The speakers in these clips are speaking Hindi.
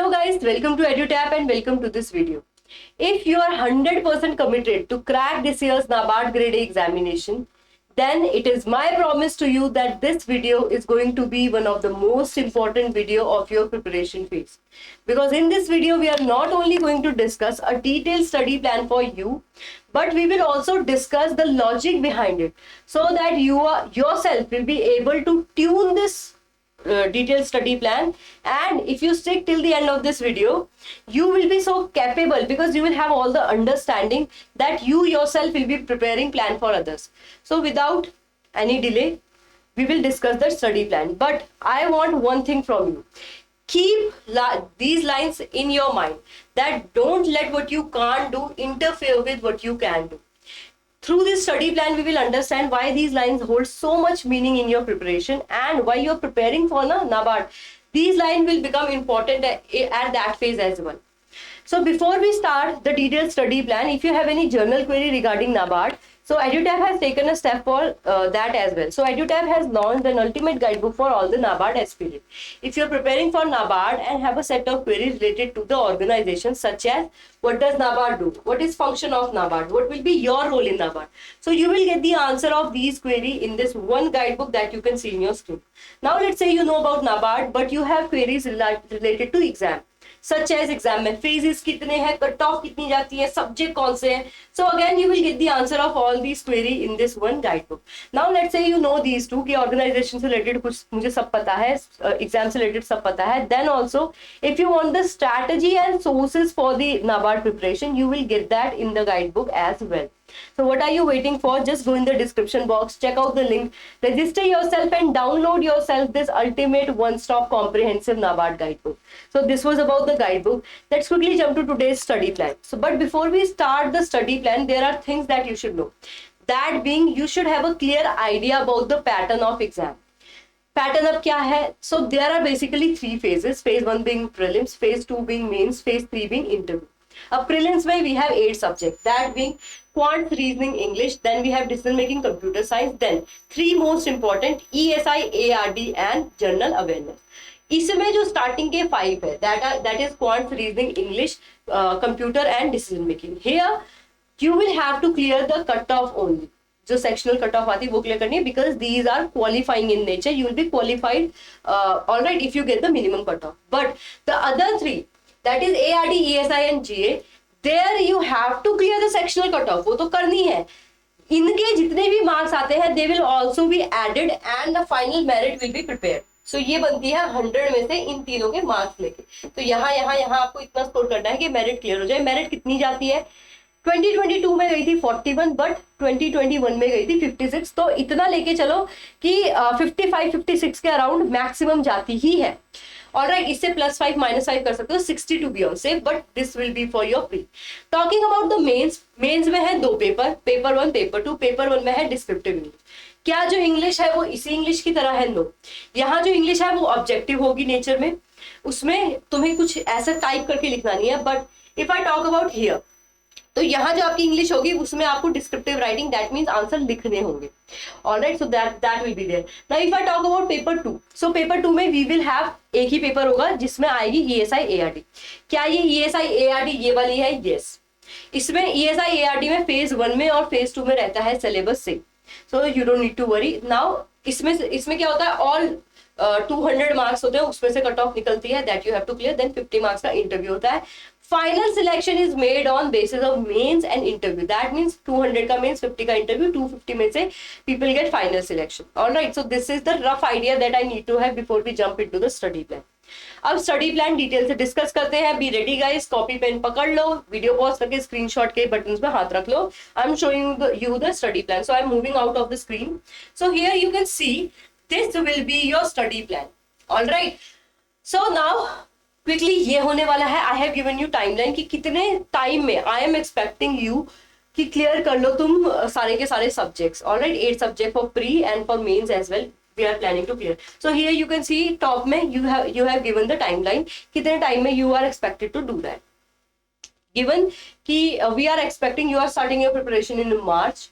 Hello guys, welcome to EduTap and welcome to this video. If you are 100% committed to crack this year's NABARD Grade A examination, then it is my promise to you that this video is going to be one of the most important video of your preparation phase. Because in this video, we are not only going to discuss a detailed study plan for you, but we will also discuss the logic behind it so that yourself will be able to tune this detailed study plan, and if you stick till the end of this video you will be so capable because you will have all the understanding that you yourself will be preparing plan for others. So without any delay we will discuss the study plan, but I want one thing from you. Keep these lines in your mind, that don't let what you can't do interfere with what you can do. Through this study plan, we will understand why these lines hold so much meaning in your preparation and why you're preparing for NABARD. These lines will become important at that phase as well. So before we start the detailed study plan, if you have any journal query regarding NABARD, so EduTap has taken a step for that as well. So EduTap has launched an ultimate guidebook for all the NABARD aspirants. If you're preparing for NABARD and have a set of queries related to the organization, such as what does NABARD do? What is function of NABARD? What will be your role in NABARD? So you will get the answer of these queries in this one guidebook that you can see in your screen. Now let's say you know about NABARD, but you have queries related to exam, such as exam में phases कितने हैं, कट ऑफ कितनी जाती है, सब्जेक्ट कौन से हैं. So again you will get the answer of all these query in this one guidebook. Now let's say you know these two कि organization से related कुछ मुझे सब पता है, exam से related सब पता है. Then also if you want the strategy and sources for the NABARD preparation, you will get that in the guidebook as well. So what are you waiting for? Just go in the description box, check out the link, register yourself and download yourself this ultimate one-stop comprehensive NABARD guidebook. So this was about the guidebook. Let's quickly jump to today's study plan. So but before we start the study plan, there are things that you should know. That being, you should have a clear idea about the pattern of exam. Pattern अब क्या है? So there are basically three phases. Phase 1 being prelims, phase 2 being mains, phase 3 being interview. अब prelims में we have 8 subjects, that being quant, reasoning, English, then we have decision making, computer science, then 3 most important ESI, ARD and general awareness. इसमें जो starting के 5 है, that is quant, reasoning, English, computer and decision making. Here you will have to clear the cut off only. जो सेक्शनल कट ऑफ आती है वो क्लियर करनी है, because these are qualifying in nature. You will be qualified alright if you get the minimum cut off. But the other 3, that is ARD, ESI and GA, there you have to clear the sectional cutoff. वो तो करनी है. इनके जितने भी मार्क्स आते हैं they will also be added and the final merit will be prepared. So ये बनती है 100 में से इन तीनों के मार्क्स लेके. तो यहाँ आपको इतना स्कोर करना है कि मेरिट क्लियर हो जाए. मेरिट कितनी जाती है? 2022 में गई थी 41, बट 2021 में गई थी 56. तो इतना लेके चलो कि 55-56 के अराउंड मैक्सिमम जाती ही है. ऑलराइट, इससे +5 -5 कर सकते हो, 60 to be on safe, but this will be for your pre. Talking about the mains, mains में है 2 पेपर, पेपर 1, पेपर 2. पेपर 1 में है डिस्क्रिप्टिव इंग्लिश. क्या जो इंग्लिश है वो इसी इंग्लिश की तरह है? नो. यहाँ जो इंग्लिश है वो ऑब्जेक्टिव होगी नेचर में. उसमें तुम्हें कुछ ऐसा टाइप करके लिखना नहीं है. But if I talk about here, तो यहाँ जो आपकी इंग्लिश होगी उसमें आपको descriptive writing, that means answer लिखने होंगे. Alright, so that will be there. Now if I talk about paper 2, so paper 2 में वी विल हैव एक ही पेपर होगा जिसमें आएगी ESI, ARD. क्या ये ESI, ARD ये वाली है? यस. इसमें ESI, ARD में फेज 1 में और फेज 2 में रहता है सिलेबस से. So you don't need to worry. Now इसमें क्या होता है? ऑल 200 मार्क्स होते हैं, उसमें से कट ऑफ निकलती है, that you have to clear. Then 50 marks का इंटरव्यू होता है. Final selection is made on basis of mains and interview. That means 200 का मेंस, 50 का इंटरव्यू. 250 में से people get final selection. Alright, so this is the rough idea that I need to have before we jump into the study plan. अब स्टडी प्लान डिटेल से डिस्कस करते हैं. Be ready guys, copy pen पकड़ लो, वीडियो पॉज करके स्क्रीनशॉट के बटन्स पे हाथ रख लो. I am showing you the study plan. So I am moving out of the screen. So here you can see this will be your study plan. Alright, so now quickly ये होने वाला है. I have given you timeline कि कितने टाइम में आई एम एक्सपेक्टिंग यू कि क्लियर कर लो तुम सारे के सारे subjects. Alright, 8 subject for pre and for mains as well we are planning to clear. So here you can see top में you have given the timeline, कितने टाइम में you are expected to do that. Given कि we are expecting you are starting your preparation in March,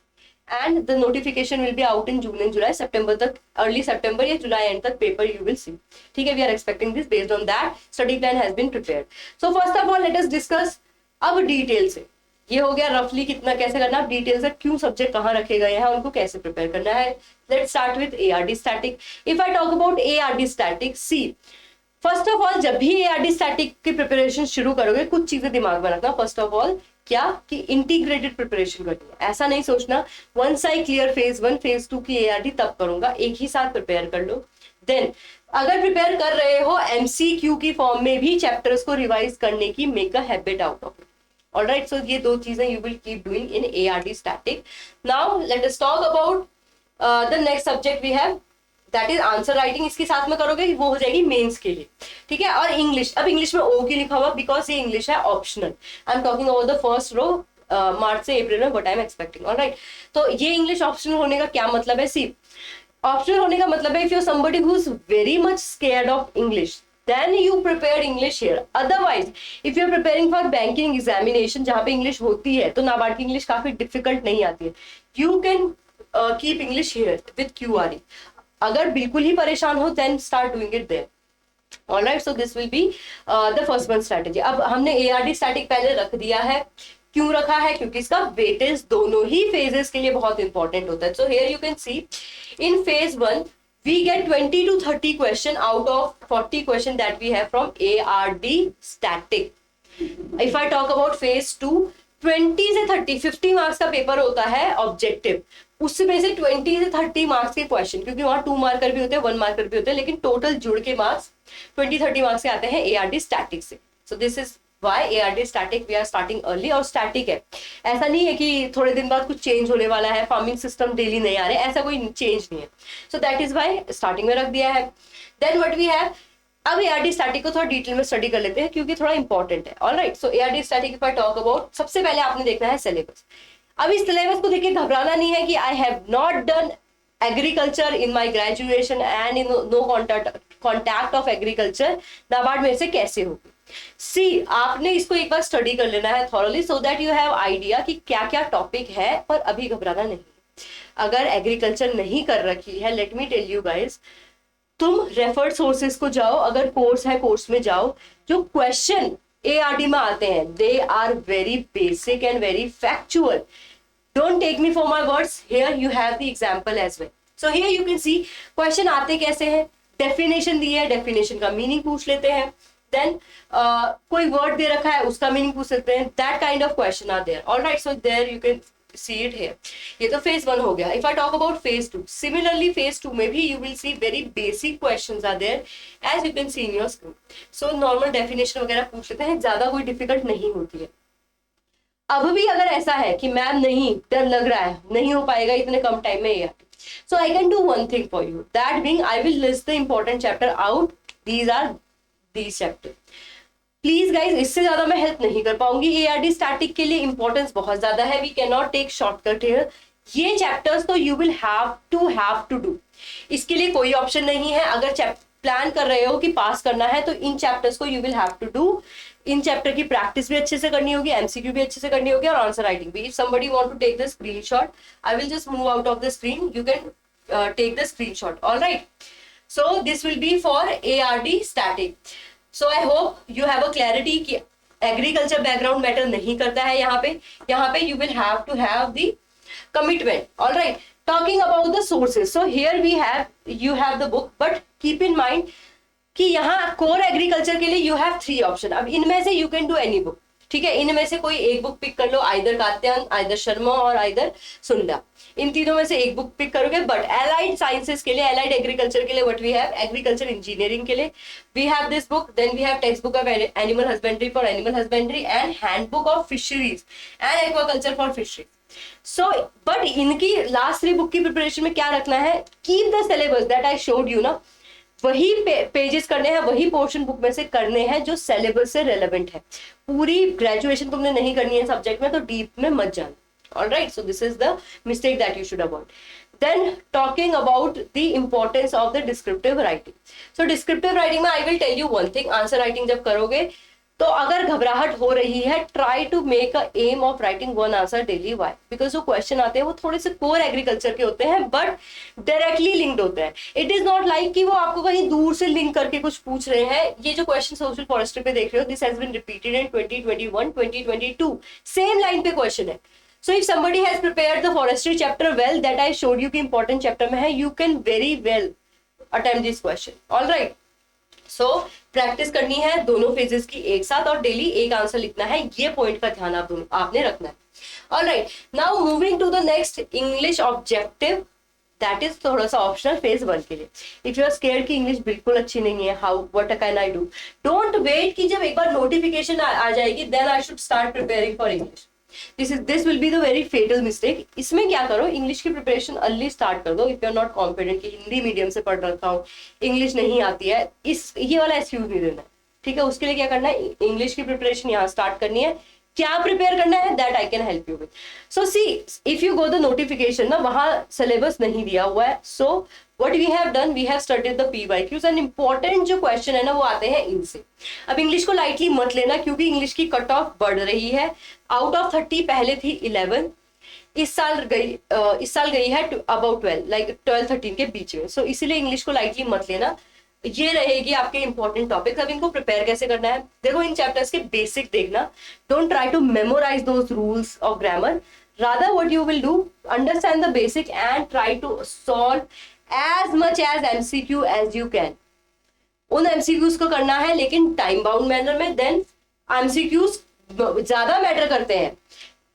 and the notification will be out in June and July, सितंबर तक, अर्ली सितंबर या जुलाई एंड तक पेपर यू विल सी. ठीक है, we are expecting this, based on that study plan has been prepared. So first of all let us discuss अब डिटेल से. ये हो गया रफली कितना कैसे करना, अब डिटेल से क्यों सब्जेक्ट कहाँ रखे गए हैं, उनको कैसे प्रिपेयर करना है. Let's start with ARD static. If I talk about ARD static, see first of all जब भी ARD स्टैटिक की प्रिपरेशन शुरू करोगे कुछ चीजें दिमाग में रखना. फर्स्ट ऑफ ऑल क्या कि इंटीग्रेटेड प्रिपरेशन करनी है. ऐसा नहीं सोचना once I clear phase 1 phase 2 की ARD तब करूंगा, एक ही साथ प्रिपेयर कर लो. देन अगर प्रिपेयर कर रहे हो MCQ की फॉर्म में भी चैप्टर्स को रिवाइज करने की, make a habit out of it. Alright, so ये दो चीजें you will keep doing in ARD static. Now let us talk about the next subject we have, that is answer writing. इसके साथ में करोगे वो हो जाएगी मेंस के लिए. ठीक है, और इंग्लिश, अब इंग्लिश में O की लिखा हुआ बिकॉज ये इंग्लिश है optional. I am talking about the first row, मार्च से अप्रैल में what I am expecting. Alright, तो ये इंग्लिश ऑप्शनल होने का क्या मतलब है. सी ऑप्शनल होने का मतलब है if you are somebody who is very much scared of English, then you prepare English here. Otherwise if you are preparing for banking examination जहाँ पे इंग्लिश होती है, तो नाबार्ड की इंग्लिश काफी डिफिकल्ट नहीं आती है. You can keep English here with QRE. अगर बिल्कुल ही परेशान हो then start doing it there. Alright, so this will be the first one strategy. अब हमने ARD static पहले रख दिया है. क्यों रखा है, क्योंकि इसका वेटेज दोनों ही फेजेस के लिए बहुत इंपॉर्टेंट होता है. So here you can see in phase 1 we get 20 to 30 question out of 40 question that we have from ARD static. If I talk about phase 2, 20 से 30, 50 मार्क्स का पेपर होता है ऑब्जेक्टिव. उसमें से 20 से 30 मार्क्स के क्वेश्चन, क्योंकि वहां 2 मार्कर भी होते हैं 1 मार्कर भी होते हैं, लेकिन टोटल जुड़ के मार्क्स 20-30 मार्क्स के आते हैं ARD स्टैटिक से. So this is why ARD static we are starting early. और स्टैटिक है, ऐसा नहीं है कि थोड़े दिन बाद कुछ चेंज होने वाला है, फार्मिंग सिस्टम डेली नहीं आ रहे, ऐसा कोई चेंज नहीं है. So that is why starting में रख दिया है. देन व्हाट वी हैव, अब ARD स्टैटिक को थोड़ा डिटेल में स्टडी कर लेते हैं क्योंकि थोड़ा इंपॉर्टेंट है. Alright, so ARD static if I talk about, सबसे पहले आपने देखना है सिलेबस. अब इस सिलेबस को देखिए घबराना नहीं है कि I have not done agriculture in my graduation and in no contact of agriculture, NABARD में से कैसे होगी. सी आपने इसको एक बार स्टडी कर लेना है thoroughly, so that you have idea कि क्या क्या टॉपिक है. पर अभी घबराना नहीं. अगर एग्रीकल्चर नहीं कर रखी है, let me tell you guys, तुम रेफर्ड सोर्सेज को जाओ, अगर कोर्स है कोर्स में जाओ. जो क्वेश्चन ARD में आते हैं they are very basic and very factual. Don't take me for my words, here you have the example as well. So here you can see question आते कैसे हैं. डेफिनेशन दी है, डेफिनेशन का मीनिंग पूछ लेते हैं. देन कोई वर्ड दे रखा है उसका मीनिंग पूछ सकते हैं. That kind of question are there. Alright, so there you can see it here. ये तो फेज 1 हो गया. If I talk about phase 2, similarly phase 2 में भी you will see very basic questions are there as you can see in your screen. So normal definition वगैरह पूछ लेते हैं, ज्यादा कोई डिफिकल्ट नहीं होती है. अब भी अगर ऐसा है कि मैम नहीं, डर लग रहा है, नहीं हो पाएगा इतने कम टाइम में ARD, so I can do one thing for you, that being I will list the important chapter out. These are these chapters. Please guys, इससे ज्यादा मैं हेल्प नहीं कर पाऊंगी. ARD स्टैटिक के लिए इंपॉर्टेंस बहुत ज्यादा है. We can not take shortcut here. ये चैप्टर्स तो you will have to do. इसके लिए कोई ऑप्शन नहीं है. अगर प्लान कर रहे हो कि पास करना है तो इन चैप्टर्स को you will have to do. इन चैप्टर की प्रैक्टिस भी अच्छे से करनी होगी, MCQ भी अच्छे से करनी होगी और आंसर राइटिंग भी. If somebody want to take the screenshot, I will just move out of the screen, you can take the screenshot. Alright, so this will be for ARD static. So I hope you have a clarity कि एग्रीकल्चर बैकग्राउंड मैटर नहीं करता है. यहाँ पे you will have to have the commitment. Alright, talking about the sources, so here we have, you have the book, but keep in mind कि यहाँ कोर एग्रीकल्चर के लिए यू हैव 3 ऑप्शन. अब इनमें से you can do any book. ठीक है, इनमें से कोई एक बुक पिक कर लो, आइदर कात्यायन, आइदर शर्मा और आइदर सुंडा. इन तीनों में से एक बुक पिक करोगे. बट एलाइड साइंसेस के लिए, एलाइड एग्रीकल्चर के लिए what we have, agriculture engineering के लिए we have this book. Then we have text book of animal husbandry for animal husbandry and handbook of fisheries and aquaculture for fisheries. So but इनकी लास्ट 3 बुक की प्रिपरेशन में क्या रखना है, keep the syllabus that I showed you ना, वही पेजेस करने हैं, वही पोर्शन बुक में से करने हैं जो सिलेबस से रेलेवेंट है. पूरी ग्रेजुएशन तुमने नहीं करनी है सब्जेक्ट में, तो डीप में मत जाना. Alright, so this is the mistake that you should avoid. Then talking about the importance of the descriptive writing. So descriptive writing में I will tell you one thing, answer writing जब करोगे तो अगर घबराहट हो रही है, try to make a aim of writing one answer daily. Why? Because जो क्वेश्चन आते हैं वो थोड़े से कोर एग्रीकल्चर के होते हैं बट डायरेक्टली लिंक्ड होते हैं। इट इज नॉट लाइक कि वो आपको कहीं दूर से लिंक करके कुछ पूछ रहे हैं। ये जो क्वेश्चन सोशल फॉरेस्ट्री पे देख रहे हो, this has been repeated in 2021 2022, same line पे क्वेश्चन है। So if somebody has prepared the forestry chapter well, that I showed you कि important chapter में है, you can very well attempt this question. All right. So practice करनी है दोनों फेजेस की एक साथ और डेली एक आंसर लिखना है, ये पॉइंट का ध्यान आपने रखना है। All right. Now moving to the next English objective. That is थोड़ा सा ऑप्शनल फेज 1 के लिए। इफ यू आर स्केयर्ड कि इंग्लिश बिल्कुल अच्छी नहीं है, how what can I do, don't wait कि जब एक बार नोटिफिकेशन आ जाएगी then I should start preparing for English. This will be the very fatal mistake. इसमें क्या करो, इंग्लिश की प्रिपरेशन अर्ली स्टार्ट कर दो। If you are not confident कि हिंदी मीडियम से पढ़ रखा हूँ, इंग्लिश नहीं आती है, ये वाला एक्सक्यूज नहीं देना, ठीक है। उसके लिए क्या करना है, इंग्लिश की प्रिपरेशन यहाँ स्टार्ट करनी है। क्या प्रिपेयर करना है, that I can help you with. So see, if you go the notification ना, वहां सिलेबस नहीं दिया हुआ है। So what we have done, we have studied the PYQs and important जो क्वेश्चन है ना वो आते हैं इनसे। अब इंग्लिश को लाइटली मत लेना क्योंकि इंग्लिश की कट ऑफ बढ़ रही है। आउट ऑफ 30 पहले थी 11, इस साल गई है अबाउट 12, लाइक 12-13 के बीच में। सो इसीलिए इंग्लिश को लाइटली मत लेना। ये रहेगी आपके इंपॉर्टेंट टॉपिक्स। अब इनको प्रिपेयर कैसे करना है, देखो इन चैप्टर्स के बेसिक देखना। Don't try to memorise those rules of grammar, rather what you will do, understand the basic and try to solve as much as MCQ as you can. उन MCQs को करना है लेकिन टाइम बाउंड मैनर में। देन MCQs ज्यादा मैटर करते हैं।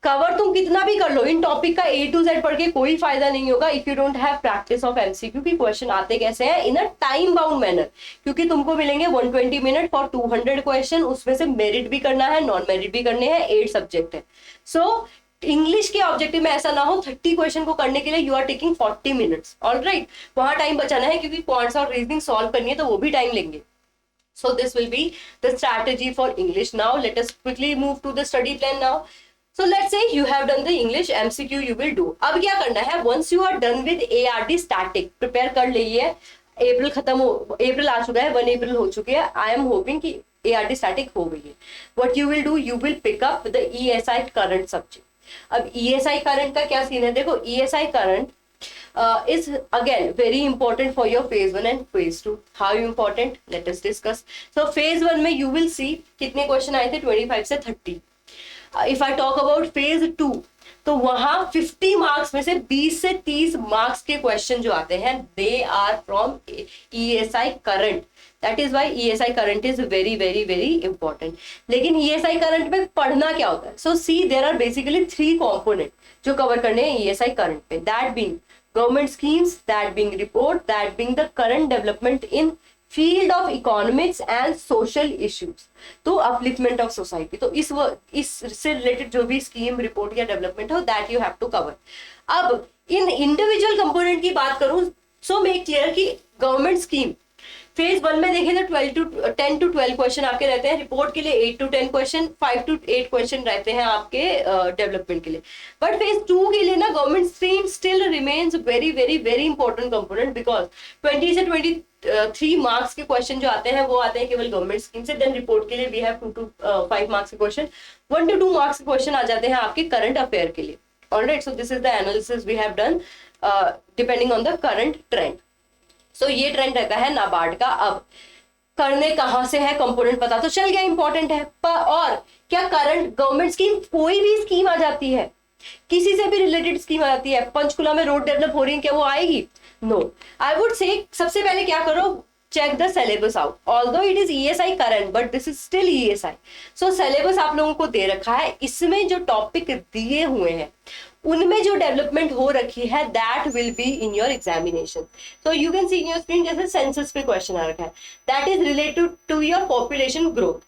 कवर तुम कितना भी कर लो, इन टॉपिक का A to Z पढ़ के कोई फायदा नहीं होगा if you don't have practice of MCQ की क्वेश्चन आते कैसे हैं इन अ टाइम बाउंड मैनर। क्योंकि तुमको मिलेंगे 120 मिनट फॉर 200 क्वेश्चन, उसमें से मेरिट भी करना है, नॉन मेरिट भी करने हैं, 8 सब्जेक्ट है। सो इंग्लिश के ऑब्जेक्टिव में ऐसा ना हो 30 क्वेश्चन को करने के लिए you are taking 40 minutes. Alright, वहां टाइम बचाना है क्योंकि क्वांट्स और रीजनिंग सॉल्व करनी है तो वो भी टाइम लेंगे। So this will be the strategy for English. Now let us quickly move to the study plan now. So let's say you have done the English MCQ you will do. अब क्या करना है, once you are done with ARD static, prepare कर लीजिए। अप्रैल खत्म हो, अप्रैल आ चुका है, 1 अप्रैल हो चुकी है। I am hoping कि ARD static हो गई है। What you will do, you will pick up the ESI current subject. अब ESI current का क्या सीन है, देखो ESI current is again very important for your phase 1 and phase 2. How important? Let us discuss. So phase 1 में you will see कितने क्वेश्चन आए थे, 25 से 30. If I talk about phase 2, तो वहां 50 मार्क्स में से 20 से 30 मार्क्स के क्वेश्चन जो आते हैं they are from ESI current. That is why ESI current is very very very important. लेकिन ESI current में पढ़ना क्या होता है? So see, there are basically 3 component जो कवर करने हैं ESI current पे. That being government schemes, that being report, that being the current development in field of economics and social issues. तो upliftment of society. तो इससे रिलेटेड जो भी स्कीम, रिपोर्ट या डेवलपमेंट हो that you have to cover. अब इन इंडिविजुअल कंपोनेंट की बात करूं, सो मेक क्लियर कि गवर्नमेंट स्कीम फेज 1 में देखें तो 10 to 12 क्वेश्चन आपके रहते हैं, रिपोर्ट के लिए 8 to 10 क्वेश्चन, 5 to 8 क्वेश्चन रहते हैं आपके डेवलपमेंट के लिए। बट फेज 2 के लिए ना government stream still remains very very very important component, because 20 से 23 मार्क्स के क्वेश्चन जो आते हैं वो आते हैं केवल गवर्नमेंट स्कीम से। देन रिपोर्ट के लिए वी हैव 2 to 5 मार्क्स के क्वेश्चन, 1 to 2 मार्क्स के क्वेश्चन आ जाते हैं आपके करंट अफेयर के लिए। Alright, so this is the analysis we have done depending on the current trend. So ये ट्रेंड रहता है नाबार्ड का। अब करने कहां से है, कंपोनेंट पता तो चल गया, इंपॉर्टेंट है। और क्या करंट गवर्नमेंट स्कीम, कोई भी स्कीम आ जाती है, किसी से भी रिलेटेड स्कीम आ जाती है, पंचकुला में रोड डेवलप हो रही है, क्या वो आएगी? नो, आई वुड से सबसे पहले क्या करो, check the syllabus out. Although it is ESI current but this is still ESI। So syllabus आप लोगों को दे रखा है, इसमें जो टॉपिक दिए हुए हैं उनमें जो डेवलपमेंट हो रखी है that will be in your examination. So you can see in your screen जैसे सेंसस पे क्वेश्चन आ रखा है, that is related to your population growth,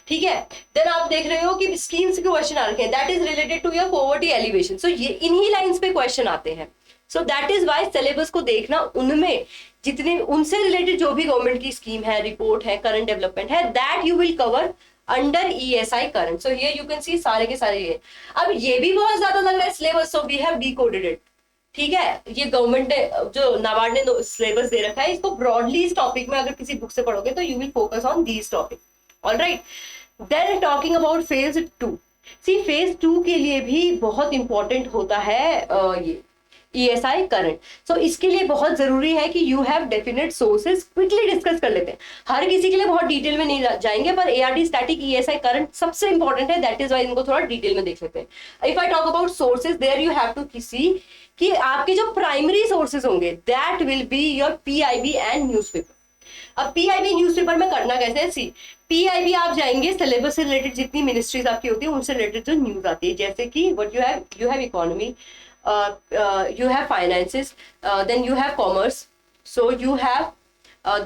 ठीक है। देन आप देख रहे हो कि स्कीम्स के क्वेश्चन आ रखे हैं, that is related to your poverty alleviation. So ये इन्हीं लाइंस पे क्वेश्चन आते हैं। So that is why syllabus को देखना, उनमें जितने उनसे रिलेटेड जो भी गवर्नमेंट की स्कीम है, रिपोर्ट है, करंट डेवलपमेंट है, that you will cover under ESI current. So ये यू कैन सी सारे के सारे ये। अब ये भी बहुत ज्यादा लग रहा है syllabus, so we have decoded it, ठीक है। ये गवर्नमेंट ने, जो नाबार्ड ने सिलेबस दे रखा है, इसको ब्रॉडली इस टॉपिक में अगर किसी बुक से पढ़ोगे तो you will focus on these topic. Alright, then talking about phase 2, see phase 2 के लिए भी बहुत इंपॉर्टेंट होता है ये ESI करंट। सो इसके लिए बहुत जरूरी है कि you have definite sources. Quickly discuss कर लेते हैं, हर किसी के लिए बहुत डिटेल में नहीं जाएंगे, पर ARD स्टैटिक ESI करंट सबसे इंपॉर्टेंट है, दैट इज वाई इनको थोड़ा डिटेल में देख लेते हैं। If I talk about sources, there you have to see कि आपके जो प्राइमरी सोर्सेज होंगे that will be your PIB and newspaper. अब PIB न्यूज़पेपर में करना कैसे है, सी PIB आप जाएंगे, सिलेबस से रिलेटेड जितनी मिनिस्ट्रीज आपकी होती है उनसे रिलेटेड जो न्यूज आती है, जैसे कि what you have economy, you have finances, then you have commerce, so you have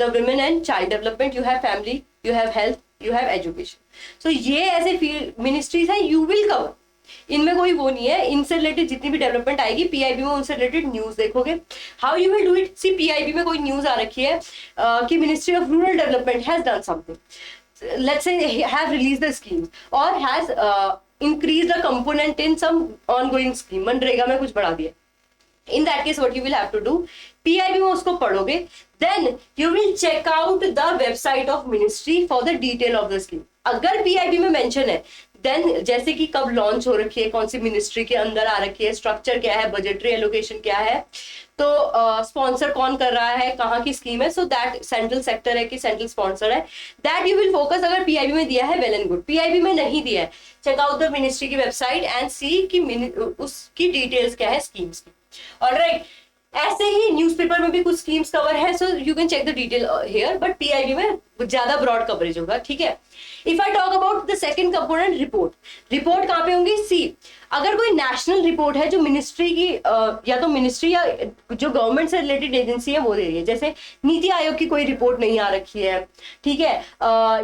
the women and child development, you have family, you have health, you have education. So ये ऐसे मिनिस्ट्रीज है you will cover, इनमें कोई वो नहीं है, इनसे रिलेटेड जितनी भी डेवलपमेंट आएगी PIB में उनसे रिलेटेड न्यूज देखोगे। How you will do it, see PIB में कोई न्यूज आ रखी है कि ministry of rural development has done something, let's say have released the schemes or has increased the component in some ongoing scheme, MNREGA में कुछ बढ़ा दिया। In that case what you will have to do, PIB में उसको पढ़ोगे, then you will check out the website of ministry for the detail of the scheme। अगर PIB में mention है देन जैसे कि कब लॉन्च हो रखी है, कौन सी मिनिस्ट्री के अंदर आ रखी है, स्ट्रक्चर क्या है, बजटरी एलोकेशन क्या है, तो स्पॉन्सर कौन कर रहा है, कहाँ की स्कीम है, सो दैट सेंट्रल सेक्टर है कि सेंट्रल स्पॉन्सर है, दैट यू विल फोकस। अगर PIB में दिया है वेल एंड गुड, PIB में नहीं दिया है, चेक आउट द मिनिस्ट्री की वेबसाइट एंड सी कि उसकी डिटेल्स क्या है स्कीम्स की। ऑलराइट, ऐसे ही न्यूज़पेपर में भी कुछ स्कीम्स कवर है, so you can check the detail here, but PIB में ज्यादा ब्रॉड कवरेज होगा, ठीक है। If I talk about the second component, report, report कहाँ पे होंगी, सी अगर कोई नेशनल रिपोर्ट है जो मिनिस्ट्री की या तो मिनिस्ट्री या जो गवर्नमेंट से रिलेटेड एजेंसी है वो दे रही है, जैसे नीति आयोग की कोई रिपोर्ट नहीं आ रखी है, ठीक है,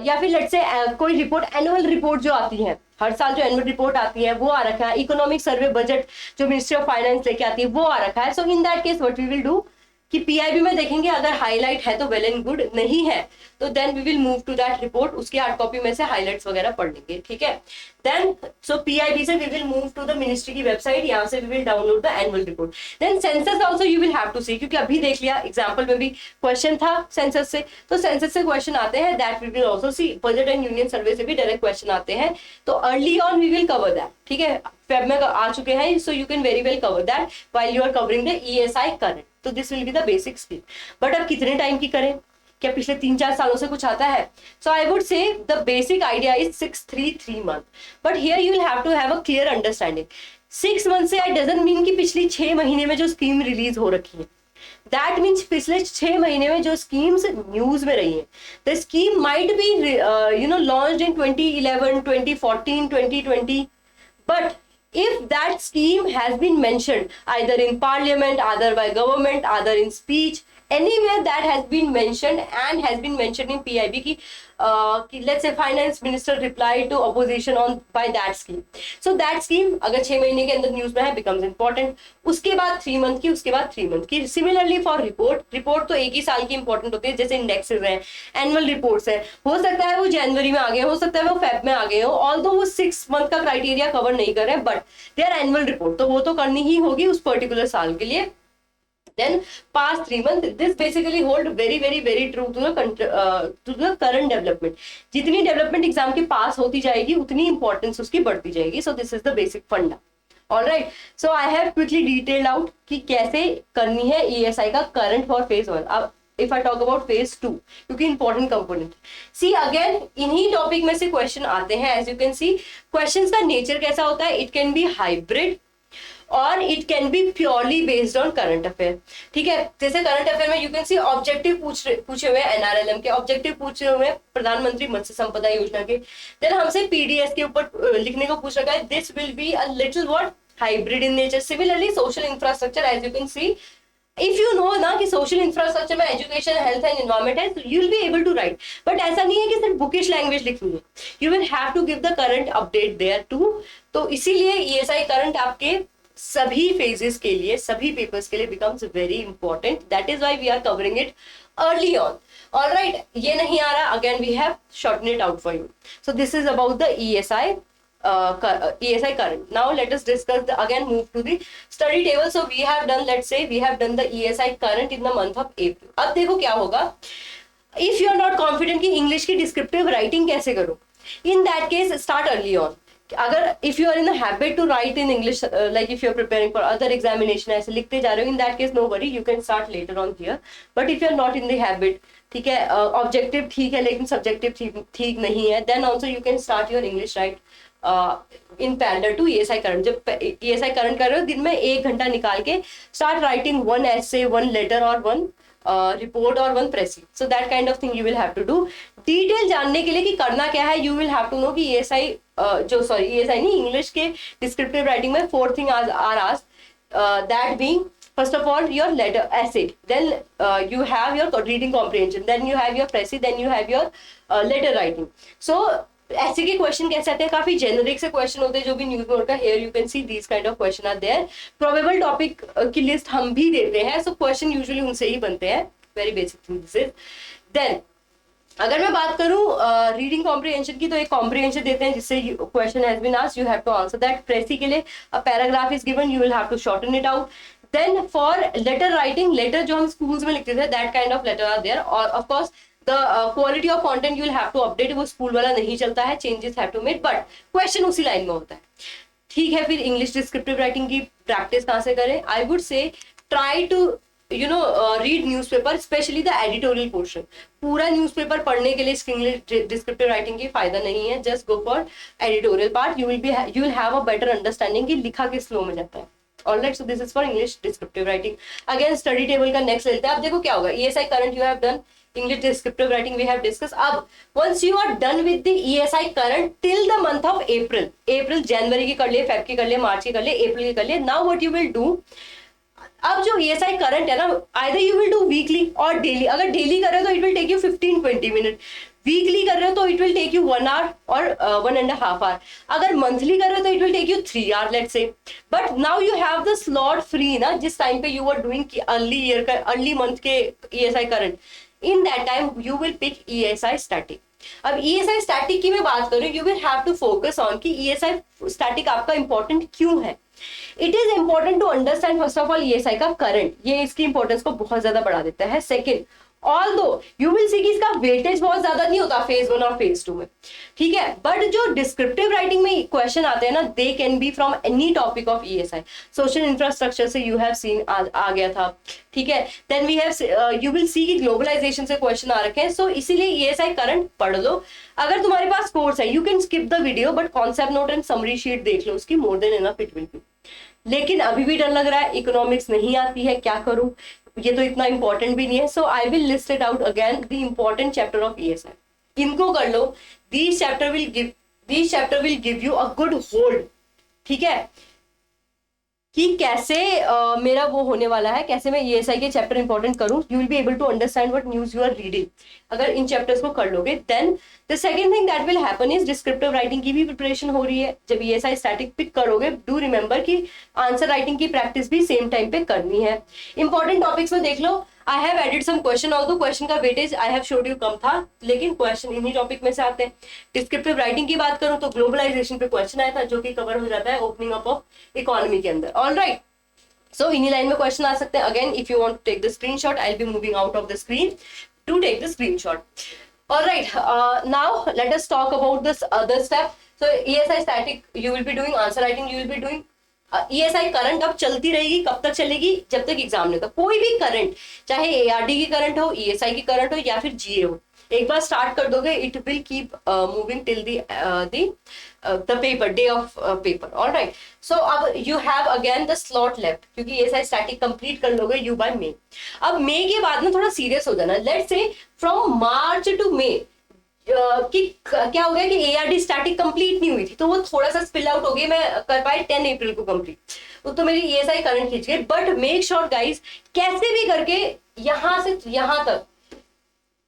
या फिर लेट्स से कोई रिपोर्ट, एनुअल रिपोर्ट जो आती है हर साल, जो एनुअल रिपोर्ट आती है वो आ रखा है, इकोनॉमिक सर्वे बजट जो मिनिस्ट्री ऑफ फाइनेंस लेके आती है वो आ रखा है। So in that case what we will do कि PIB में देखेंगे, अगर हाईलाइट है तो वेल एंड गुड, नहीं है तो then we will move to that report, उसकी हार्ड कॉपी में से हाईलाइट्स वगैरह पढ़ लेंगे, ठीक है। देन सो PIB से we will move to the ministry की वेबसाइट, यहाँ से we will download the annual report. Then census also you will have to see, क्योंकि अभी देख लिया एग्जांपल में भी क्वेश्चन था सेंसस से, तो सेंसस से क्वेश्चन आते हैं, that we will also see. Budget and union survey से भी डायरेक्ट क्वेश्चन आते हैं, तो early on we will cover that, ठीक है। फेब में आ चुके हैं, so you can very well cover that while you are covering the ESI current. तो this will be the basic scheme. But अब कितने टाइम की करें, क्या पिछले 3-4 सालों से कुछ आता है? So I would say the basic idea is 6-3-3 month, but here you will have to have a clear understanding. 6 month से आई डजंट मीन कि पिछली 6 महीने में जो स्कीम रिलीज हो रखी है, दैट मीन्स पिछले 6 महीने में जो स्कीम्स न्यूज में रही है, the scheme might be launched in 2011, 2014, 2020, but if that scheme has been mentioned either in parliament, either by government, either in speech, anywhere that has been mentioned and has been mentioned in PIB ki let's say finance minister replied to opposition on by that scheme, so that scheme अगर 6 महीने के अंदर न्यूज में है becomes important, उसके बाद 3 month की, उसके बाद 3 month की। सिमिलरली फॉर रिपोर्ट तो एक ही साल की इंपॉर्टेंट होती है, जैसे इंडेक्सेस हैं, एनुअल रिपोर्ट्स है, हो सकता है वो जनवरी में आ गए, हो सकता है वो फेब में आ गए हो, ऑल्दो वो 6 month का क्राइटेरिया कवर नहीं कर रहे हैं, but they are annual report, तो वो तो करनी ही होगी उस पर्टिकुलर साल के लिए। Then past 3 months, this basically hold very true to the current development. जितनी डेवलपमेंट एग्जाम की पास होती जाएगी उतनी इंपॉर्टेंस उसकी बढ़ती जाएगी। So this is the basic funda. All right. So I have quickly detailed out कि कैसे करनी है ESI का current for phase 1. अब if I talk about phase 2, क्योंकि important component, see again इन्हीं टॉपिक में से क्वेश्चन आते हैं। As you can see, questions का नेचर कैसा होता है, it can be hybrid और it can be purely based on current affair, ठीक है। जैसे करंट अफेयर में यू कैन सी ऑब्जेक्टिव पूछे हुए NRLM के, ऑब्जेक्टिव पूछे हुए प्रधानमंत्री मत्स्य संपदा योजना के, देन हमसे PDS के ऊपर लिखने को पूछ रखा है, this will be a little what hybrid in nature. Similarly social infrastructure, as you can see, if you know ना कि सोशल इंफ्रास्ट्रक्चर में एजुकेशन, हेल्थ एंड एनवायरमेंट है, you will be able to write, but ऐसा नहीं है कि सिर्फ बुकिश लैंग्वेज लिखनी है, you will have to give the current update there too. तो इसीलिए ESI करंट आपके सभी फेजेस के लिए, सभी पेपर्स के लिए becomes very important, that is why we are covering it early on. Alright, ये नहीं आ रहा, again we have shorten it out for you. So this is about the ESI current. Now let us discuss again move to the study table. So we have done, let's say we have done the ESI current in the month of April. अब देखो क्या होगा, if you are not confident कि इंग्लिश की डिस्क्रिप्टिव राइटिंग कैसे करो, In that case, start early on. अगर if you are in a habit to write in English, like if you are preparing for other examination, ऐसे लिखते जा रहे हो, in that case no worry, you can start later on here. But if you are not in the habit, ठीक है, ऑब्जेक्टिव ठीक है लेकिन सब्जेक्टिव ठीक नहीं है, then also you can start your English write in parallel to ESI current. जब ESI current कर रहे हो दिन में 1 घंटा निकाल के start writing one essay, one letter or one report और one precis. So that kind of thing you will have to do. Detail जानने के लिए कि करना क्या है, you will have to know कि ESI ESI नहीं, इंग्लिश के डिस्क्रिप्टिव राइटिंग में 4 thing are asked, that being first of all your letter essay, then you have your reading comprehension, then you have your précis, then you have your letter writing. So ऐसे के क्वेश्चन कैसे आते हैं, काफी जेनरिक से क्वेश्चन होते हैं जो भी न्यूज बोर्ड का. Here you can see these kind of question are there. Probable topic की लिस्ट हम भी देते हैं, सो क्वेश्चन यूजुअली उनसे ही बनते हैं. Very basic thing this is. Then अगर मैं बात करूं रीडिंग कॉम्प्रिहेंशन की, तो एक कॉम्प्रिहेंशन देते हैं जिससे question has been asked, you have to answer that. Precis के लिए a paragraph is given, you will have to shorten it out. Then for letter writing, letter जो हम स्कूल्स में लिखते थे, that kind of letter are there. और of course the quality of content you will have to update. वो स्कूल वाला नहीं चलता है, changes have to made, but question उसी लाइन में होता है. ठीक है, फिर इंग्लिश डिस्क्रिप्टिव राइटिंग की प्रैक्टिस कहाँ से करें? I would say try to read newspaper, specially the editorial portion. पूरा न्यूज़पेपर पढ़ने के लिए इंग्लिश डिस्क्रिप्टिव राइटिंग की फायदा नहीं है. Just go for editorial part. You will have a better understanding कि लिखा किस फ्लो में जाता है. Alright, so this is for English descriptive writing. Again study table का नेक्स्ट लेते हैं. अब देखो क्या होगा. ESI current you have done, English descriptive writing we have discussed. अब once you are done with the ESI current till the month of April, जनवरी की कर लिए, फेब की कर लिए, मार्च की कर लिए, अप्रैल की कर लिए. Now what you will do, अब जो ESI करंट है ना, either you will do weekly और डेली. अगर डेली कर रहे हो तो it will take you 15-20 minute. Weekly कर रहे हो तो it will take you 1 hour और 1.5 hour. अगर मंथली कर रहे हो तो it will take you 3 hour let's say. But now you have the slot free ना, जिस टाइम पे you are doing early month के ESI current. In that time you will pick ESI static. अब ESI static की मैं बात करूँ, you will have to focus on कि ESI static आपका important क्यों है. It is important to understand first of all ESI का current, ये इसकी importance को बहुत ज्यादा बढ़ा देता है. Second, although you will see कि इसका वेटेज बहुत ज्यादा नहीं होता फेज 1 और फेज 2 में, ठीक है. बट जो डिस्क्रिप्टिव राइटिंग में क्वेश्चन आते हैं ना, they can be from any topic of ESI. Social infrastructure से यू हैव सीन आ गया था, ठीक है. Then we have you will see कि ग्लोबलाइजेशन से क्वेश्चन आ रखे हैं. सो इसीलिए ESI करंट पढ़ लो. अगर तुम्हारे पास कोर्स है, you can skip the video, but concept note and summary sheet देख लो उसकी, मोर than enough it will B. लेकिन अभी भी डर लग रहा है, इकोनॉमिक्स नहीं आती है, क्या करूं, ये तो इतना इंपॉर्टेंट भी नहीं है. So I will list it out again, the important chapter of ESI. इनको कर लो. These chapter will give you a good hold, ठीक है, कि कैसे मेरा वो होने वाला है, कैसे मैं ESI के चैप्टर इंपॉर्टेंट करूं. You will be able to understand what news you are reading अगर इन चैप्टर्स को कर लोगे. Then the second thing that will happen is descriptive writing की भी प्रिपरेशन हो रही है. जब ESI स्टैटिक पिक करोगे, डू रिमेंबर कि आंसर राइटिंग की प्रैक्टिस भी सेम टाइम पे करनी है. इंपॉर्टेंट टॉपिक्स में देख लो. I have added some question, although question का weightage I have showed you come था, लेकिन क्वेश्चन इन्हीं टॉपिक में से आते हैं. डिस्क्रिप्टिव राइटिंग की बात करूं तो ग्लोबलाइजेशन पे क्वेश्चन आया था, जो कि कवर हो जाता है ओपनिंग अप ऑफ इकोनॉमी के अंदर. ऑलराइट, सो इन्हीं लाइन में क्वेश्चन आ सकते हैं. Again if you want to take the screenshot, I will be moving out of the screen to take the screenshot. Alright, now let us talk about this other step. So ESI static you will be doing, answer writing you will be doing. ESI current अब चलती रहेगी, कब तक चलेगी? जब तक एग्जाम नहीं होता. कोई भी करंट, चाहे ARD की करंट हो, ESI की करंट हो, या फिर GA हो, एक बार स्टार्ट कर दोगे, it will keep moving till the paper, day of paper. Alright, so अब you have again the slot left, क्योंकि ESI स्टैटिक कंप्लीट कर लोगे यू बाय मे. अब मे के बाद में थोड़ा सीरियस हो जाना. Let's say from March two मे कि क्या हो गया कि ARD स्टैटिक कंप्लीट नहीं हुई थी, तो वो थोड़ा सा स्पिल आउट हो गई. मैं कर पाई 10 अप्रैल को कंप्लीट, तो मेरी ESI करंट खींच गई. बट मेक श्योर गाइस, कैसे भी करके यहां से यहां तक,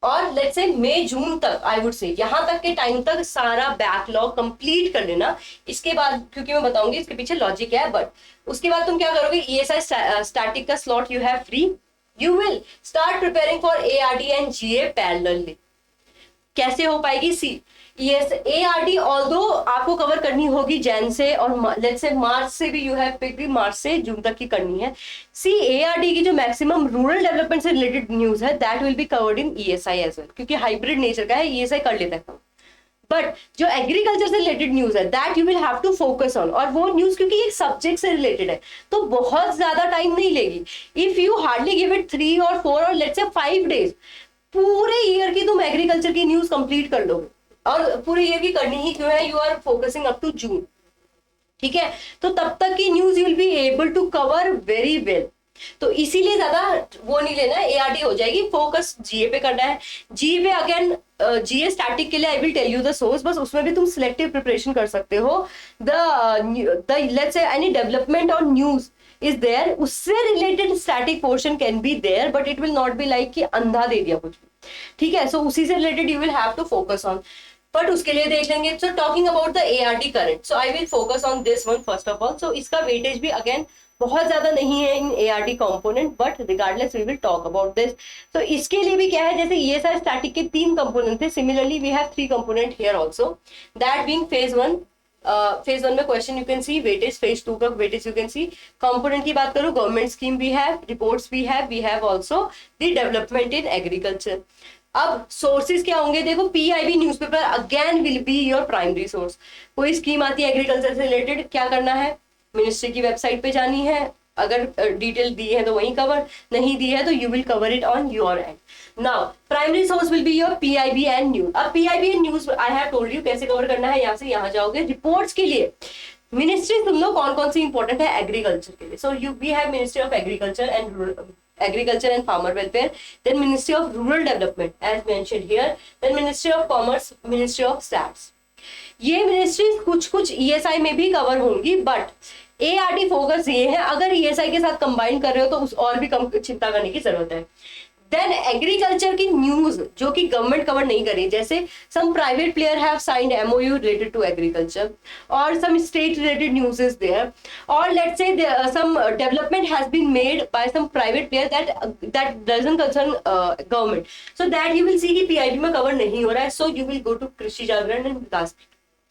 और लेट्स से मई जून तक, आई वुड से यहां तक के टाइम तक सारा बैकलॉग कंप्लीट कर लेना. इसके बाद, क्योंकि मैं बताऊंगी इसके पीछे लॉजिक है, बट उसके बाद तुम क्या करोगे, ESI स्टैटिक का slot you have free. You will start preparing for ARD and GA parallelly. कैसे हो पाएगी? सी ARD ऑल्दो आपको कवर करनी होगी जैन से, और लेट्स से मार्च से भी, यू हैव पिक्ड मार्च से जून तक की करनी है. सी ARD की जो मैक्सिमम रूरल डेवलपमेंट से रिलेटेड न्यूज है, that will be covered in ESI as well, क्योंकि हाइब्रिड नेचर का है, ESI कर लेता है. बट जो एग्रीकल्चर से रिलेटेड न्यूज है that you will have to focus on, और वो न्यूज क्योंकि एक सब्जेक्ट से रिलेटेड है तो बहुत ज्यादा टाइम नहीं लेगी. If you hardly give it 3 और 4 और लेट्स से 5 डेज, पूरे ईयर की तुम एग्रीकल्चर की न्यूज कंप्लीट कर लोगे. और पूरे ईयर की करनी ही क्यों है, you are focusing up to June. ठीक है, तो तब तक की news you will be able to cover very well. तो इसीलिए ज्यादा वो नहीं लेना है, एआरटी हो जाएगी. फोकस जीए पे करना है. जीए पे अगेन जीए स्टैटिक के लिए I will tell you the source, बस उसमें भी तुम सिलेक्टिव प्रिपरेशन कर सकते हो. The let's say any development on news is there, उससे related static portion can be there, but it will not be like कि अंधा दे दिया कुछ भी. ठीक है, सो उसी से related you will have to focus on. But उसके लिए देख लेंगे. So talking about the ART current, so I will focus on this one first of all. So इसका वेटेज भी अगेन बहुत ज्यादा नहीं है in ART component, but regardless we will talk about this. तो इसके लिए भी क्या है, जैसे ईएसआई स्टैटिक के 3 कंपोनेंट थे, similarly we have 3 component here also, that being phase 1. Phase 1 में question you can see weightage, phase 2 का weightage you can see. Component की बात करूं, government scheme we have, reports we have also the development in agriculture. अब सोर्सेज क्या होंगे, देखो PIB newspaper again will be your primary source. कोई स्कीम आती है एग्रीकल्चर से रिलेटेड, क्या करना है, मिनिस्ट्री की वेबसाइट पे जानी है. अगर डिटेल दी है तो वहीं कवर, नहीं दी है तो you will cover it on your end. Now primary source will be your PIB and news. अब PIB and news I have told you कैसे कवर करना है. यहाँ से यहाँ जाओगे. रिपोर्ट्स के लिए मिनिस्ट्री सुन लो कौन कौन सी इंपॉर्टेंट है एग्रीकल्चर के लिए. So you we have ministry of agriculture and farmer welfare, then ministry of rural development as mentioned here, then ministry of commerce, ministry of stats. ये मिनिस्ट्रीज कुछ कुछ ईएसआई में भी कवर होंगी, बट एआरटी फोकस ये है. अगर ईएसआई के साथ कंबाइन कर रहे हो तो उस और भी कम चिंता करने की जरूरत है. देन एग्रीकल्चर की न्यूज जो कि गवर्नमेंट कवर नहीं करी, जैसे some private player have signed MOU related to agriculture और some state related news is there, और let's say some development has been made by some private player that doesn't concern government, so that you will see कि पीआईबी में कवर नहीं हो रहा है. So you will go to Krishi Jagran and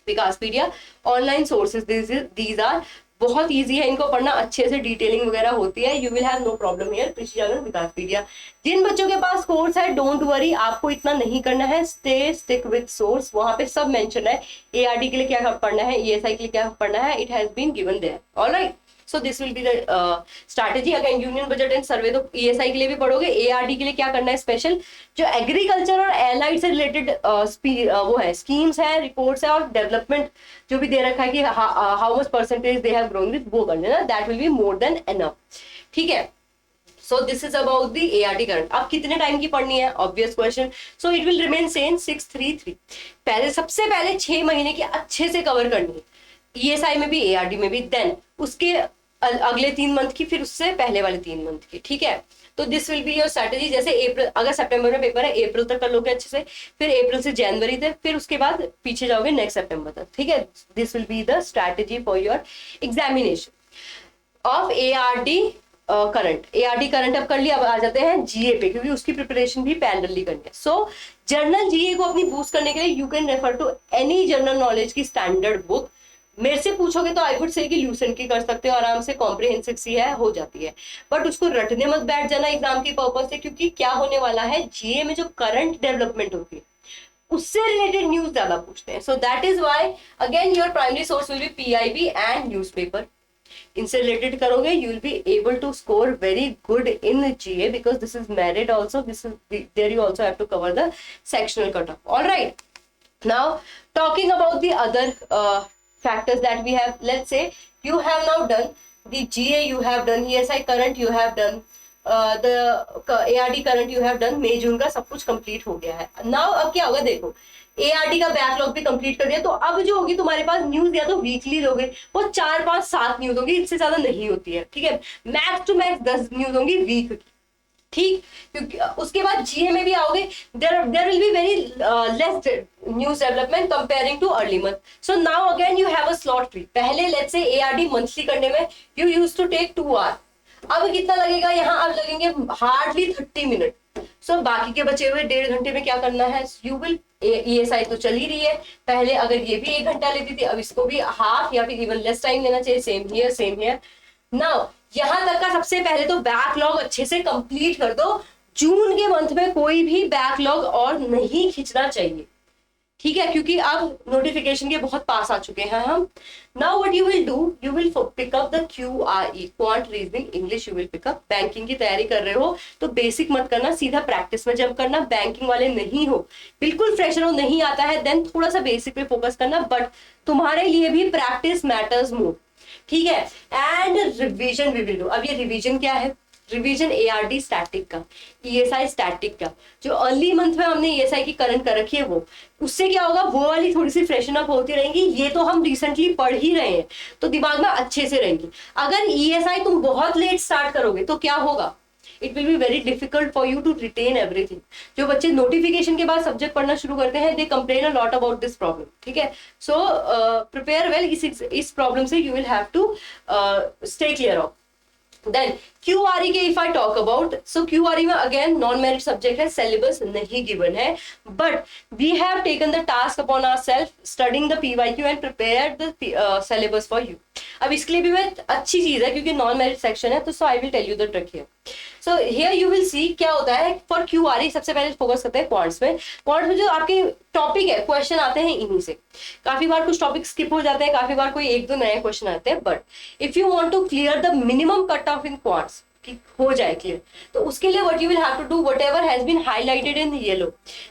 Vikaspedia online sources. These are बहुत इजी है इनको पढ़ना, अच्छे से डिटेलिंग वगैरह होती है. You will have no problem here. Krishi Jagran Vikaspedia. जिन बच्चों के पास कोर्स है डोंट वरी, आपको इतना नहीं करना है. स्टिक विद सोर्स, वहां पे सब मेंशन है. एआरडी के लिए क्या पढ़ना है, ईएसआई के लिए क्या पढ़ना है, it has been given there. Alright, so this will be the strategy. Again union budget and survey तो ईएसआई के लिए भी पढ़ोगे. एआरडी के लिए क्या करना है स्पेशल, जो एग्रीकल्चर और एलाइड से रिलेटेड वो है स्कीम्स है, रिपोर्ट्स है और डेवलपमेंट जो भी दे रखा है कि how much percentage they have grown with, वो करना है. That will be more than enough. ठीक है, so this is about the ART current. अब कितने टाइम की पढ़नी है, obvious question. So it will remain same 6-3-3. पहले सबसे पहले 6 महीने की अच्छे से कवर करनी है, ईएसआई में भी एआरडी में भी. देन उसके अगले 3 मंथ की, फिर उससे पहले वाले 3 मंथ की. ठीक है, तो this will be your strategy. जैसे अप्रैल, अगर सितंबर में पेपर है अप्रैल तक कर लोगे अच्छे से, फिर अप्रैल से जनवरी तक, फिर उसके बाद पीछे जाओगे नेक्स्ट सितंबर तक. ठीक है, this will be the strategy for your examination of ART current. ART current अब कर लिया, अब आ जाते हैं जीए पे, क्योंकि उसकी प्रिपरेशन भी पैरेलली करनी है. सो जनरल जीए को अपनी बूस्ट करने के लिए you can refer to any general knowledge की स्टैंडर्ड बुक. मेरे से पूछोगे तो आई वुड से कि ल्यूसेंट की कर सकते हो, आराम से कॉम्प्रिहेंसिव सी है, हो जाती है. बट उसको रटने मत बैठ जाना एग्जाम के पर्पज से, क्योंकि क्या होने वाला है, जीए में जो करंट डेवलपमेंट होती है उससे रिलेटेड न्यूज ज्यादा पूछते हैं. So that is why again your primary source will be PIB and newspaper. इनसे रिलेटेड करोगे you will be able to score very good in GA, because this is merit also. This is there you also have to cover the sectional cut off. Alright, now talking about the other factors that we have. Let's say you have now done the GA, you have done ESI current, you have done the ARD current, you have done मई जून का सब कुछ कंप्लीट हो गया है. Now अब क्या होगा, देखो ARD का बैकलॉग भी कंप्लीट कर दिया, तो अब जो होगी तुम्हारे पास न्यूज, या तो वीकली लोगे वो 4-5-7 न्यूज होगी, इससे ज्यादा नहीं होती है. ठीक है, मैक्स टू मैक्स 10 न्यूज होंगी वीक की. ठीक, क्योंकि उसके बाद जीए में भी आओगे, there will be very less news development comparing to early month. So now again you have a slot free. पहले लेट्स से एआरडी मंथली करने में you used to take 2 hour. अब कितना लगेगा यहाँ, अब लगेंगे हार्डली 30 मिनट. सो बाकी के बचे हुए 1.5 घंटे में क्या करना है, यू विल, ईएसआई तो चल ही रही है, पहले अगर ये भी 1 घंटा लेती थी, अब इसको भी हाफ या फिर इवन लेस टाइम लेना चाहिए. Same here. नाउ यहां तक का सबसे पहले तो बैकलॉग अच्छे से कंप्लीट कर दो. जून के मंथ में कोई भी बैकलॉग और नहीं खींचना चाहिए. ठीक है, क्योंकि अब नोटिफिकेशन के बहुत पास आ चुके हैं हम। Now what you will do, you will pick up the QRE, quant reasoning English, you will pick up. Banking की तैयारी कर रहे हो तो बेसिक मत करना, सीधा प्रैक्टिस में जंप करना। बैंकिंग वाले नहीं हो, बिल्कुल फ्रेशर हो, नहीं आता है, देन थोड़ा सा बेसिक पे फोकस करना, बट तुम्हारे लिए भी प्रैक्टिस मैटर्स मोर। ठीक है, and revision we will do. अब ये रिवीजन क्या है, रिवीजन ARD स्टैटिक का, ESI स्टैटिक का, जो अर्ली मंथ में हमने ESI की करंट कर रखी है वो, उससे क्या होगा, वो वाली थोड़ी सी फ्रेशन अप होती रहेंगी। ये तो हम रिसेंटली पढ़ ही रहे हैं तो दिमाग में अच्छे से रहेंगी। अगर ESI तुम बहुत लेट स्टार्ट करोगे तो क्या होगा, it will be very difficult for you to retain everything. जो बच्चे नोटिफिकेशन के बाद सब्जेक्ट पढ़ना शुरू करते हैं, they complain a lot about this problem. ठीक है, सो प्रिपेयर वेल, इस प्रॉब्लम से you will have to stay clear of. Then QRE के if I talk about, so QRE में again non merit subject है, syllabus नहीं given है, but we have taken the task upon ourselves studying the PYQ and prepared the syllabus for you. अब इसके लिए भी मैं अच्छी चीज है क्योंकि नॉन मेरिट सेक्शन है, तो so I will tell you the trick here. So here you will see क्या होता है फॉर QRE। सबसे पहले फोकस करते हैं क्वांट्स में। क्वांट्स में जो आपके टॉपिक है, क्वेश्चन आते हैं इन्हीं से। काफी बार कुछ टॉपिक स्किप हो जाते हैं, काफी बार कोई एक दो नए क्वेश्चन आते हैं, but if you want to clear the minimum cut off in quants, हो जाए क्लियर, तो उसके लिए what you will have to do, whatever has been highlighted in yellow,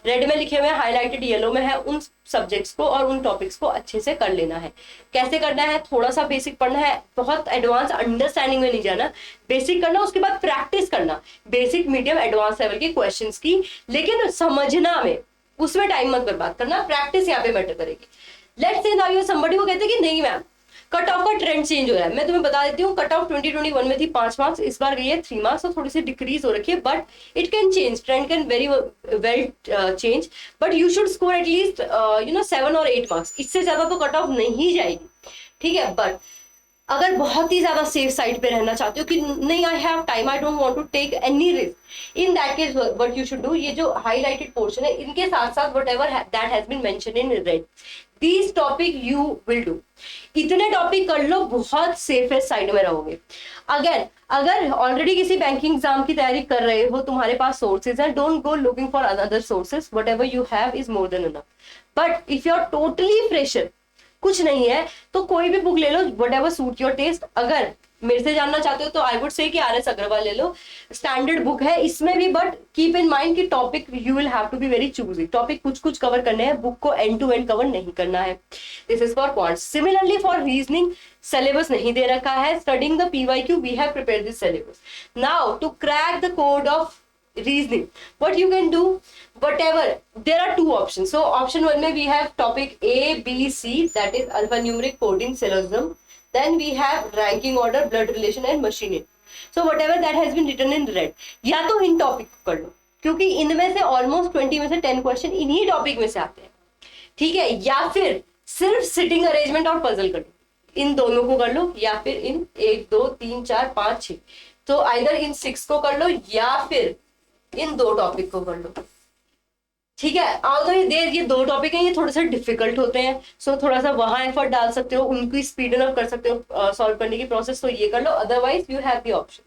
red में लिखे हुए हाइलाइटेड येलो में है, उन सब्जेक्ट्स को और उन टॉपिक्स को अच्छे से कर लेना है। कैसे करना है, थोड़ा सा बेसिक पढ़ना है, बहुत एडवांस अंडरस्टैंडिंग में नहीं जाना, बेसिक करना, उसके बाद प्रैक्टिस करना बेसिक मीडियम एडवांस लेवल के क्वेश्चंस की, लेकिन समझना में उसमें टाइम मत बर्बाद करना, प्रैक्टिस यहाँ पे मैटर करेगी। Let's say now you somebody को कहते हैं कि नहीं मैम कट ऑफ का ट्रेंड चेंज हो रहा है। मैं तुम्हें बता देती हूँ, कट ऑफ 2021 में थी 5 मार्क्स, इस बार गई है 3 मार्क्स, तो थोड़ी सी डिक्रीज हो रखी है, but it can change, trend can very well change, but you should score at least 7 और 8 मार्क्स, इससे ज्यादा तो कट ऑफ नहीं जाएगी। ठीक है, बट अगर बहुत ही ज्यादा सेफ साइड पे रहना चाहते हो कि नहीं I have time, I don't want to take any risk, in that case what you should do, ये जो हाईलाइटेड पोर्शन है इनके साथ साथ whatever that has been mentioned in red, these topic you will do. इतने टॉपिक कर लो, बहुत सेफेस्ट साइड में रहोगे। अगर ऑलरेडी किसी बैंकिंग एग्जाम की तैयारी कर रहे हो, तुम्हारे पास सोर्सेज है, don't go looking for other sources, whatever you have is more than enough. But if you are totally fresher, कुछ नहीं है, तो कोई भी बुक ले लो, व्हाटएवर सूट योर टेस्ट। अगर मेरे से जानना चाहते हो तो आई वुड से कि RS अग्रवाल ले लो, स्टैंडर्ड बुक है इसमें भी, बट कीप इन माइंड कि topic you will have to be very choosy, topic कुछ कुछ कवर करने हैं, बुक को एंड टू एंड कवर नहीं करना है। This is for quants. Similarly for reasoning syllabus नहीं दे रखा है, studying the PYQ we have prepared this syllabus. Now to crack the code of reasoning, what you can do, whatever, there are 2 options. So option 1 में we have topic A, B, C, that is alphanumeric coding syllogism, then we have ranking order, blood relation and machining. So whatever that has been written in red, या तो इन टॉपिक को कर लो क्योंकि इनमें से ऑलमोस्ट 20 में से 10 क्वेश्चन इन्हीं टॉपिक में से आते हैं। ठीक है, या फिर सिर्फ सिटिंग अरेंजमेंट और पजल कर लो, इन दोनों को कर लो, या फिर इन 1 2 3 4 5 6, तो आइदर इन 6 को कर लो या फिर इन 2 टॉपिक को कर लो। ठीक है, ऑल्दो ये 2 टॉपिक हैं, ये थोड़े से डिफिकल्ट होते हैं, सो थोड़ा सा वहां एफर्ट डाल सकते हो, उनकी स्पीड अप कर सकते हो सॉल्व करने की प्रोसेस, तो ये कर लो, otherwise you have the option.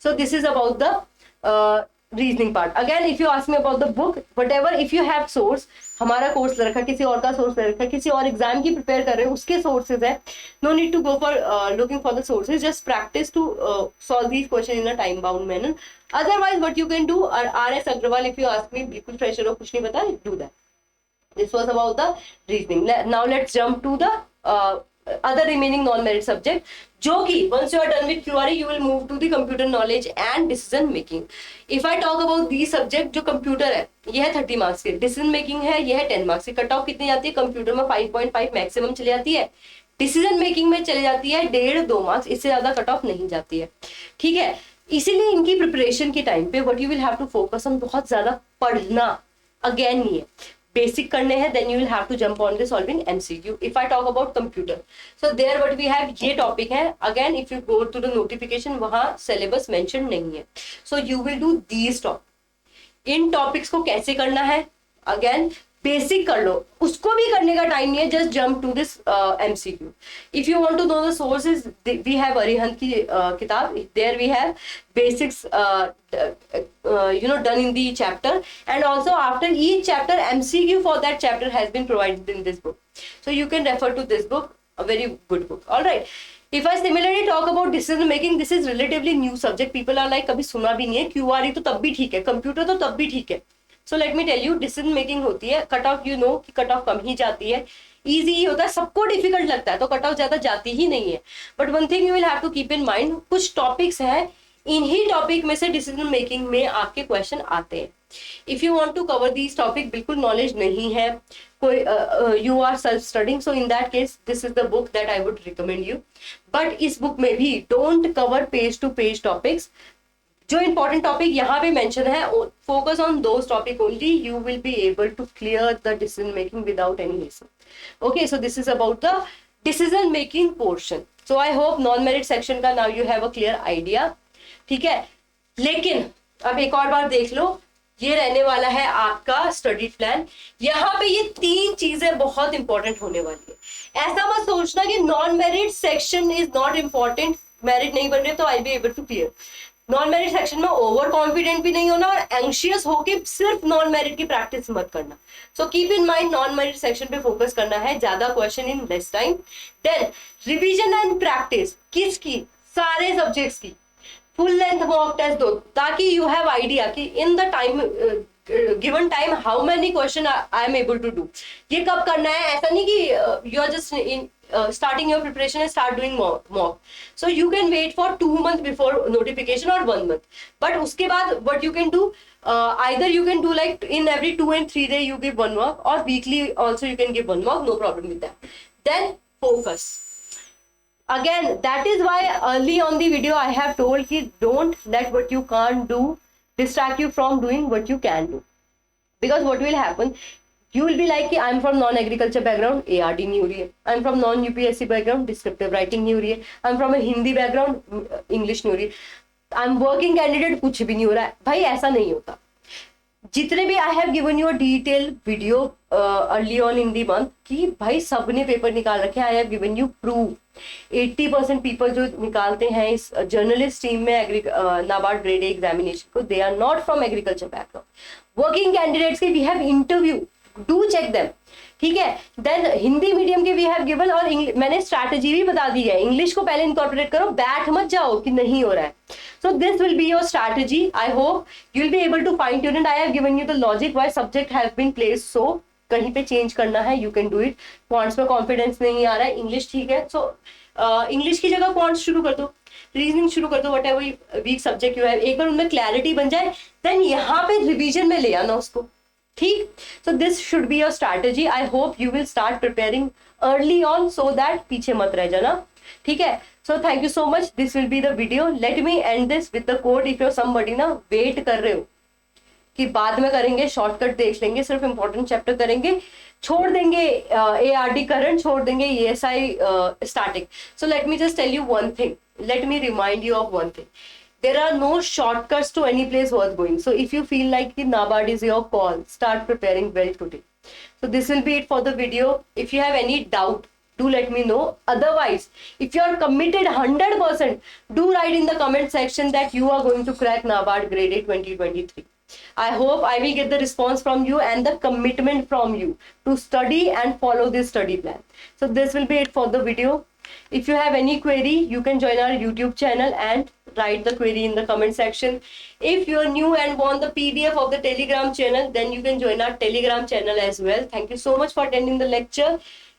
So this is about the reasoning part. Again if you ask me about the book, whatever if you have source, हमारा कोर्स ले रखा, किसी और का सोर्स ले रखा, किसी और एग्जाम की प्रिपेयर कर रहे हो उसके सोर्सेज है, no need to go for looking for the sources, just practice to solve these question in a time bound manner. Otherwise what you can do, RS Agarwal if you ask me, बिल्कुल फ्रेशर हो, कुछ नहीं पता, do that. This was about the reasoning. Now let's jump to the other remaining non-merit subject, जो कि once you are done with QRE, you will move to the computer knowledge and decision making. If I talk about these subject, जो कंप्यूटर है ये है 30 मार्क्स के, डिसीजन मेकिंग है ये है 10 मार्क्स की। कट ऑफ कितनी जाती है, कंप्यूटर में 5.5 मैक्सिमम चली जाती है, डिसीजन मेकिंग में चले जाती है 1.5-2 मार्क्स, इससे ज्यादा कट ऑफ नहीं जाती है। ठीक है, इसीलिए इनकी प्रिपरेशन के टाइम पे what you will have to focus on, बहुत ज्यादा पढ़ना अगेन नहीं है, बेसिक करने हैं, then you will have to jump on the solving MCQ। If I talk about computer, so there what we have, ये टॉपिक है, again if you go to the notification वहां सिलेबस मेंशन नहीं है, so you will do these topic. इन टॉपिक्स को कैसे करना है, अगेन बेसिक कर लो, उसको भी करने का टाइम नहीं है. Just jump to this MCQ. If you want to know the sources, we have Arihant की किताब, there we have basics done in the chapter, and also after each chapter MCQ for that chapter has been provided in this book, so you can refer to this book, a very good book. All right, if I similarly talk about decision making, this is relatively new subject. People are like कभी सुना भी नहीं है, QRE तो तब भी ठीक है, कंप्यूटर तो तब भी ठीक है. So let me tell you, decision making होती है, कट ऑफ यू नो कि कट ऑफ कम ही जाती है, इजी ही होता है, सबको डिफिकल्ट लगता है तो कट ऑफ ज्यादा जाती ही नहीं है. But one thing you will have to keep in mind, कुछ टॉपिक्स हैं, इन्हीं टॉपिक में से डिसीजन मेकिंग में आपके क्वेश्चन आते हैं. If you want to cover these topic, बिल्कुल नॉलेज नहीं है, कोई you are self studying, so in that case this is the book that I would recommend you. But इस बुक में भी don't cover page to page topics. जो इंपॉर्टेंट टॉपिक यहाँ पे मेंशन है, focus on those topic only, you will be able to clear the decision making without any hassle. Okay, so this is about the decision making portion. So I hope non merit section का now you have a clear idea. ठीक है, लेकिन अब एक और बार देख लो, ये रहने वाला है आपका स्टडी प्लान. यहाँ पे ये 3 चीजें बहुत इंपॉर्टेंट होने वाली है. ऐसा मत सोचना कि non merit section is not important, merit नहीं बन रहे तो I be able to clear. Non merit section में ओवर कॉन्फिडेंट भी नहीं होना और एंशियस होके सिर्फ नॉन मेरिट की प्रैक्टिस मत करना. So keep in mind, non merit section पे फोकस करना है, ज्यादा question in less time. Then revision and practice किसकी, सारे सब्जेक्ट्स की. फुल लेंथ मॉक टेस्ट दो ताकि यू हैव आइडिया कि in the time given time how many question I am able to do. ये कब करना है, ऐसा नहीं कि you are just in starting your preparation and start doing mock. So you can wait for 2 months before notification or 1 month. But उसके बाद what you can do, either you can do like in every 2 and 3 day you give 1 mock, or weekly also you can give 1 mock, no problem with that. Then focus. Again, that is why early on the video I have told कि don't let what you can't do distract you from doing what you can do. Because what will happen, you will be like कि I am from non-agriculture background, ARD नहीं हो रही है. I am from non-UPSC background, descriptive writing नहीं हो रही है. I am from a Hindi background, English नहीं हो रही है. I am working candidate, कुछ भी नहीं हो रहा है. भाई ऐसा नहीं होता. जितने भी I have given you a detailed video early on in the month कि भाई सबने पेपर निकाल रखे हैं. I have given you proof. 80% people जो निकालते हैं इस जर्नलिस्ट टीम में नाबार्ड ग्रेड ए एग्जामिनेशन को, they are not from agriculture background. Working candidates के we have interview, do check them. ठीक है, देन हिंदी मीडियम के वी हैव गिवन, और मैंने स्ट्रैटेजी भी बता दी है. इंग्लिश को पहले इनकॉर्पोरेट करो, बैठ मत जाओ कि नहीं हो रहा है. So this will be your strategy. I hope you will be able to fine tune, and I have given you the logic why subject have been placed. So कहीं पे चेंज करना है, you can do it. Quants में कॉन्फिडेंस नहीं आ रहा है, इंग्लिश ठीक है, सो इंग्लिश की जगह क्वांट्स शुरू कर दो, रीजनिंग शुरू कर दो, whatever weak subject you have. एक बार उनमें क्लैरिटी बन जाए, देन यहाँ पे रिविजन में ले आना उसको. ठीक, so this should be your strategy. I hope you will start preparing early on so that पीछे मत रह जाना. ठीक है, so thank you so much. This will be the video. Let me and this with the code. If you somebody ना वेट कर रहे हो कि बाद में करेंगे, शॉर्टकट देख लेंगे, सिर्फ इंपॉर्टेंट चैप्टर करेंगे, छोड़ देंगे ARD करंट, छोड़ देंगे ESI static. So let me just tell you one thing, let me remind you of one thing. There are no shortcuts to any place worth going. So if you feel like the NABARD is your call, start preparing well today. So this will be it for the video. If you have any doubt, do let me know. Otherwise, if you are committed 100%, do write in the comment section that you are going to crack NABARD Grade A 2023. I hope I will get the response from you and the commitment from you to study and follow this study plan. So this will be it for the video. If you have any query, you can join our YouTube channel and write the query in the comment section. If you are new and want the PDF of the Telegram channel, then you can join our Telegram channel as well. Thank you so much for attending the lecture.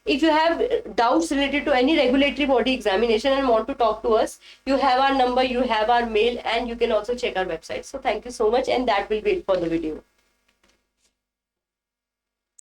If you have doubts related to any regulatory body examination and want to talk to us, you have our number, you have our mail, and you can also check our website. So thank you so much, and that will be it for the video.